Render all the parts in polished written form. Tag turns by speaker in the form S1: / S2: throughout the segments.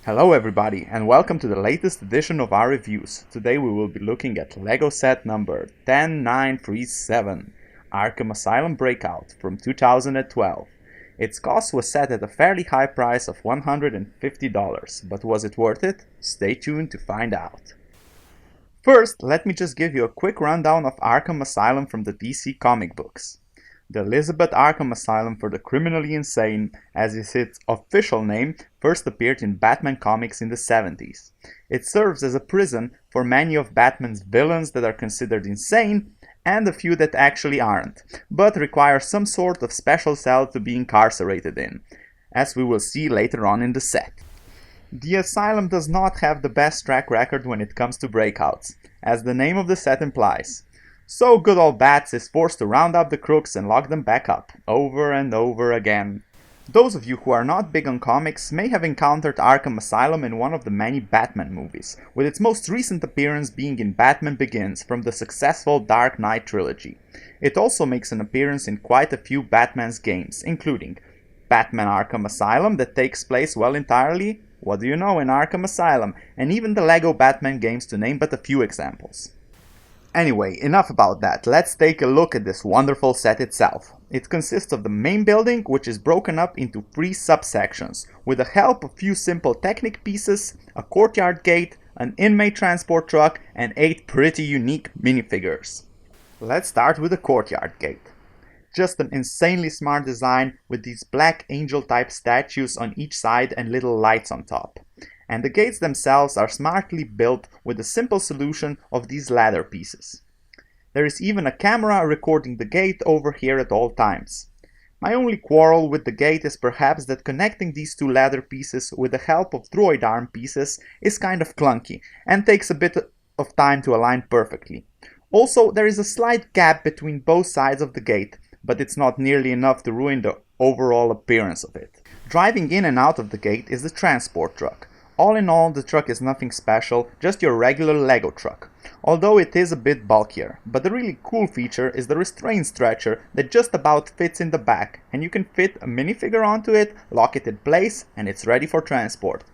S1: Hello everybody and welcome to the latest edition of our reviews. Today we will be looking at LEGO set number 10937, Arkham Asylum Breakout from 2012. Its cost was set at a fairly high price of $150, but was it worth it? Stay tuned to find out. First, let me just give you a quick rundown of Arkham Asylum from the DC comic books. The Elizabeth Arkham Asylum for the Criminally Insane, as is its official name, first appeared in Batman comics in the 70s. It serves as a prison for many of Batman's villains that are considered insane, and a few that actually aren't, but require some sort of special cell to be incarcerated in, as we will see later on in the set. The asylum does not have the best track record when it comes to breakouts, as the name of the set implies. So good old Bats is forced to round up the crooks and lock them back up, over and over again. Those of you who are not big on comics may have encountered Arkham Asylum in one of the many Batman movies, with its most recent appearance being in Batman Begins from the successful Dark Knight trilogy. It also makes an appearance in quite a few Batman's games, including Batman Arkham Asylum that takes place entirely, What Do You Know in Arkham Asylum, and even the LEGO Batman games to name but a few examples. Anyway, enough about that, let's take a look at this wonderful set itself. It consists of the main building, which is broken up into 3 subsections, with the help of a few simple Technic pieces, a courtyard gate, an inmate transport truck, and 8 pretty unique minifigures. Let's start with the courtyard gate. Just an insanely smart design with these black angel-type statues on each side and little lights on top. And the gates themselves are smartly built with a simple solution of these ladder pieces. There is even a camera recording the gate over here at all times. My only quarrel with the gate is perhaps that connecting these 2 ladder pieces with the help of droid arm pieces is kind of clunky and takes a bit of time to align perfectly. Also, there is a slight gap between both sides of the gate, but it's not nearly enough to ruin the overall appearance of it. Driving in and out of the gate is the transport truck. All in all, the truck is nothing special, just your regular LEGO truck, although it is a bit bulkier. But the really cool feature is the restraint stretcher that just about fits in the back, and you can fit a minifigure onto it, lock it in place, and it's ready for transport.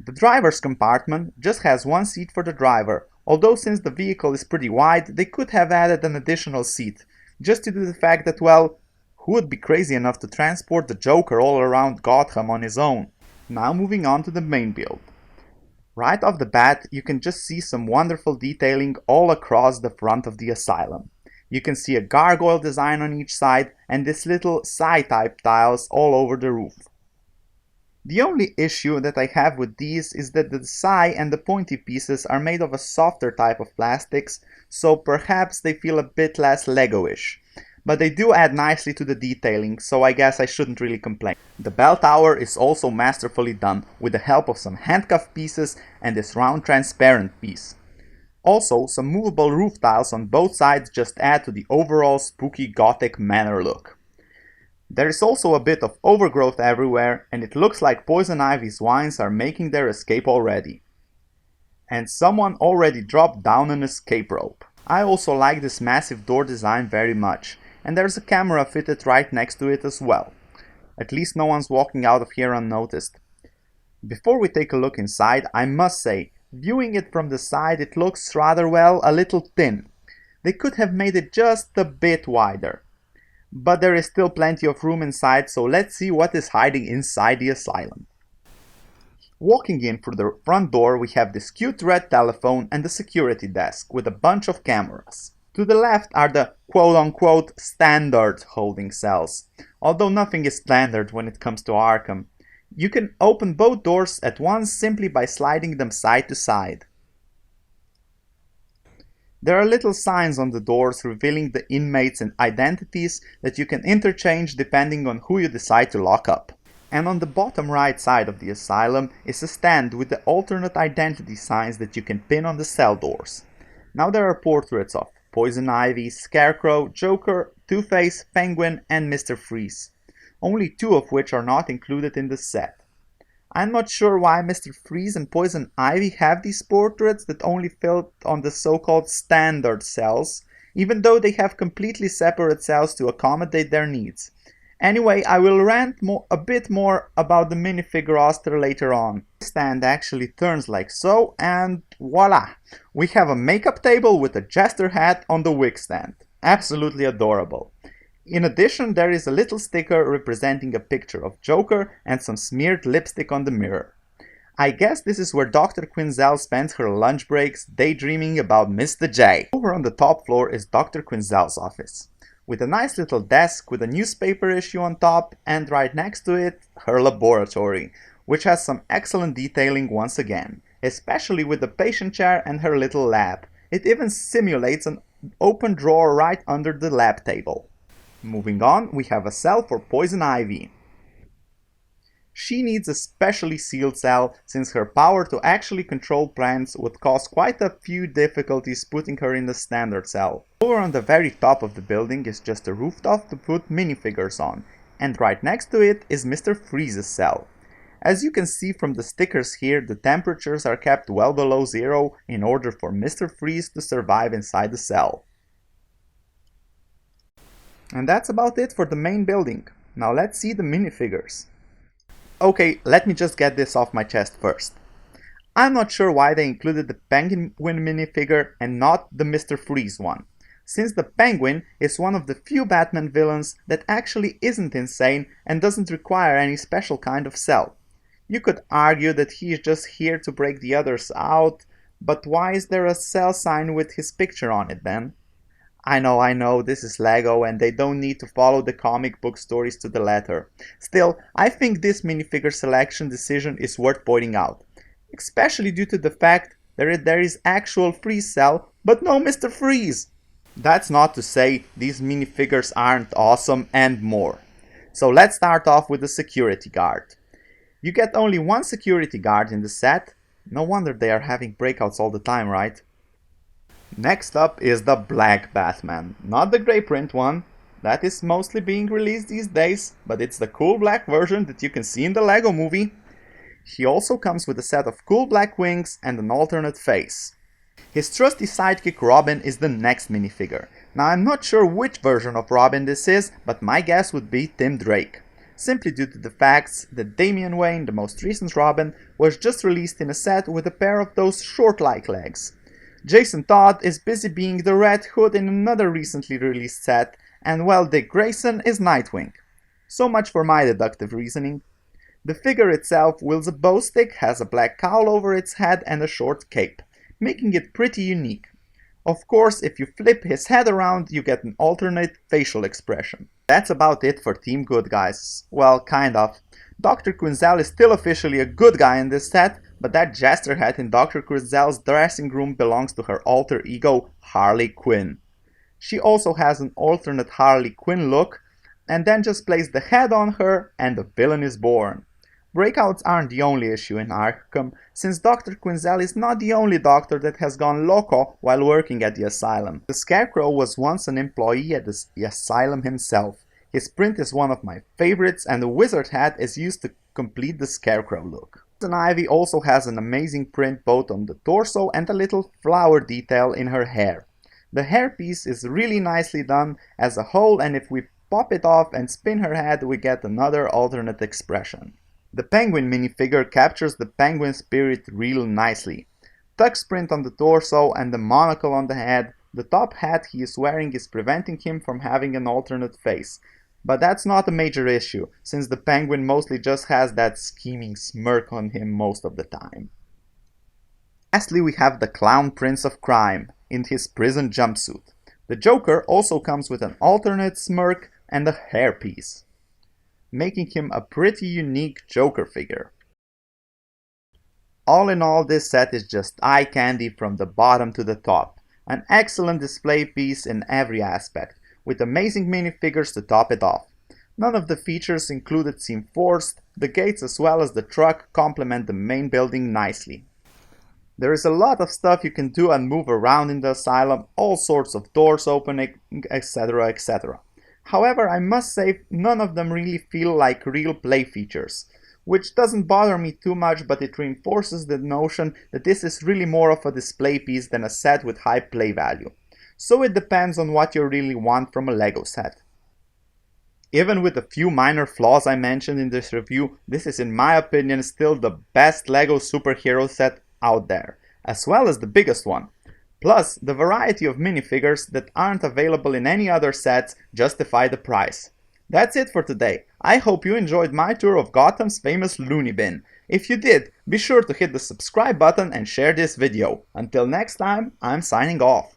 S1: The driver's compartment just has 1 seat for the driver, although since the vehicle is pretty wide, they could have added an additional seat, just due to the fact that, well, who would be crazy enough to transport the Joker all around Gotham on his own? Now moving on to the main build. Right off the bat, you can just see some wonderful detailing all across the front of the asylum. You can see a gargoyle design on each side and this little psi-type tiles all over the roof. The only issue that I have with these is that the psi and the pointy pieces are made of a softer type of plastics, so perhaps they feel a bit less Lego-ish. But they do add nicely to the detailing, so I guess I shouldn't really complain. The bell tower is also masterfully done with the help of some handcuff pieces and this round transparent piece. Also, some movable roof tiles on both sides just add to the overall spooky gothic manor look. There is also a bit of overgrowth everywhere, and it looks like Poison Ivy's vines are making their escape already. And someone already dropped down an escape rope. I also like this massive door design very much. And there's a camera fitted right next to it as well. At least no one's walking out of here unnoticed. Before we take a look inside, I must say, viewing it from the side it looks rather a little thin. They could have made it just a bit wider. But there is still plenty of room inside, so let's see what is hiding inside the asylum. Walking in through the front door, we have this cute red telephone and the security desk with a bunch of cameras. To the left are the quote-unquote standard holding cells, although nothing is standard when it comes to Arkham. You can open both doors at once simply by sliding them side to side. There are little signs on the doors revealing the inmates and identities that you can interchange depending on who you decide to lock up. And on the bottom right side of the asylum is a stand with the alternate identity signs that you can pin on the cell doors. Now there are portraits of Poison Ivy, Scarecrow, Joker, Two-Face, Penguin, and Mr. Freeze, only 2 of which are not included in the set. I'm not sure why Mr. Freeze and Poison Ivy have these portraits that only fit on the so-called standard cells, even though they have completely separate cells to accommodate their needs. Anyway, I will rant a bit more about the minifigure roster later on. The stand actually turns like so, and voila! We have a makeup table with a jester hat on the wig stand. Absolutely adorable. In addition, there is a little sticker representing a picture of Joker and some smeared lipstick on the mirror. I guess this is where Dr. Quinzel spends her lunch breaks daydreaming about Mr. J. Over on the top floor is Dr. Quinzel's office, with a nice little desk with a newspaper issue on top, and right next to it, her laboratory, which has some excellent detailing once again, especially with the patient chair and her little lab. It even simulates an open drawer right under the lab table. Moving on, we have a cell for Poison Ivy. She needs a specially sealed cell, since her power to actually control plants would cause quite a few difficulties putting her in the standard cell. Over on the very top of the building is just a rooftop to put minifigures on, and right next to it is Mr. Freeze's cell. As you can see from the stickers here, the temperatures are kept well below zero in order for Mr. Freeze to survive inside the cell. And that's about it for the main building. Now let's see the minifigures. Okay, let me just get this off my chest first. I'm not sure why they included the Penguin minifigure and not the Mr. Freeze one, since the Penguin is one of the few Batman villains that actually isn't insane and doesn't require any special kind of cell. You could argue that he is just here to break the others out, but why is there a cell sign with his picture on it then? I know, this is Lego and they don't need to follow the comic book stories to the letter. Still, I think this minifigure selection decision is worth pointing out, especially due to the fact that there is actual Freeze cell, but no Mr. Freeze. That's not to say these minifigures aren't awesome and more. So let's start off with the security guard. You get only one security guard in the set. No wonder they are having breakouts all the time, right? Next up is the Black Batman. Not the grey print one. That is mostly being released these days, but it's the cool black version that you can see in the Lego movie. He also comes with a set of cool black wings and an alternate face. His trusty sidekick Robin is the next minifigure. Now I'm not sure which version of Robin this is, but my guess would be Tim Drake. Simply due to the facts that Damian Wayne, the most recent Robin, was just released in a set with a pair of those short-like legs. Jason Todd is busy being the Red Hood in another recently released set, and well, Dick Grayson is Nightwing. So much for my deductive reasoning. The figure itself wields a bow stick, has a black cowl over its head and a short cape, making it pretty unique. Of course, if you flip his head around, you get an alternate facial expression. That's about it for Team Good Guys. Well, kind of. Dr. Quinzel is still officially a good guy in this set, but that jester hat in Dr. Quinzel's dressing room belongs to her alter ego, Harley Quinn. She also has an alternate Harley Quinn look, and then just place the head on her and the villain is born. Breakouts aren't the only issue in Arkham, since Dr. Quinzel is not the only doctor that has gone loco while working at the asylum. The Scarecrow was once an employee at the asylum himself. His print is one of my favorites, and the wizard hat is used to complete the Scarecrow look. Poison Ivy also has an amazing print both on the torso and a little flower detail in her hair. The hairpiece is really nicely done as a whole, and if we pop it off and spin her head, we get another alternate expression. The Penguin minifigure captures the penguin spirit real nicely. Tux print on the torso and the monocle on the head. The top hat he is wearing is preventing him from having an alternate face. But that's not a major issue, since the penguin mostly just has that scheming smirk on him most of the time. Lastly, we have the Clown Prince of Crime in his prison jumpsuit. The Joker also comes with an alternate smirk and a hairpiece, making him a pretty unique Joker figure. All in all, this set is just eye candy from the bottom to the top. An excellent display piece in every aspect, with amazing minifigures to top it off. None of the features included seem forced. The gates as well as the truck complement the main building nicely. There is a lot of stuff you can do and move around in the asylum, all sorts of doors opening, etc, etc. However, I must say none of them really feel like real play features, which doesn't bother me too much, but it reinforces the notion that this is really more of a display piece than a set with high play value. So it depends on what you really want from a Lego set. Even with the few minor flaws I mentioned in this review, this is in my opinion still the best LEGO superhero set out there, as well as the biggest one. Plus, the variety of minifigures that aren't available in any other sets justify the price. That's it for today. I hope you enjoyed my tour of Gotham's famous Looney Bin. If you did, be sure to hit the subscribe button and share this video. Until next time, I'm signing off.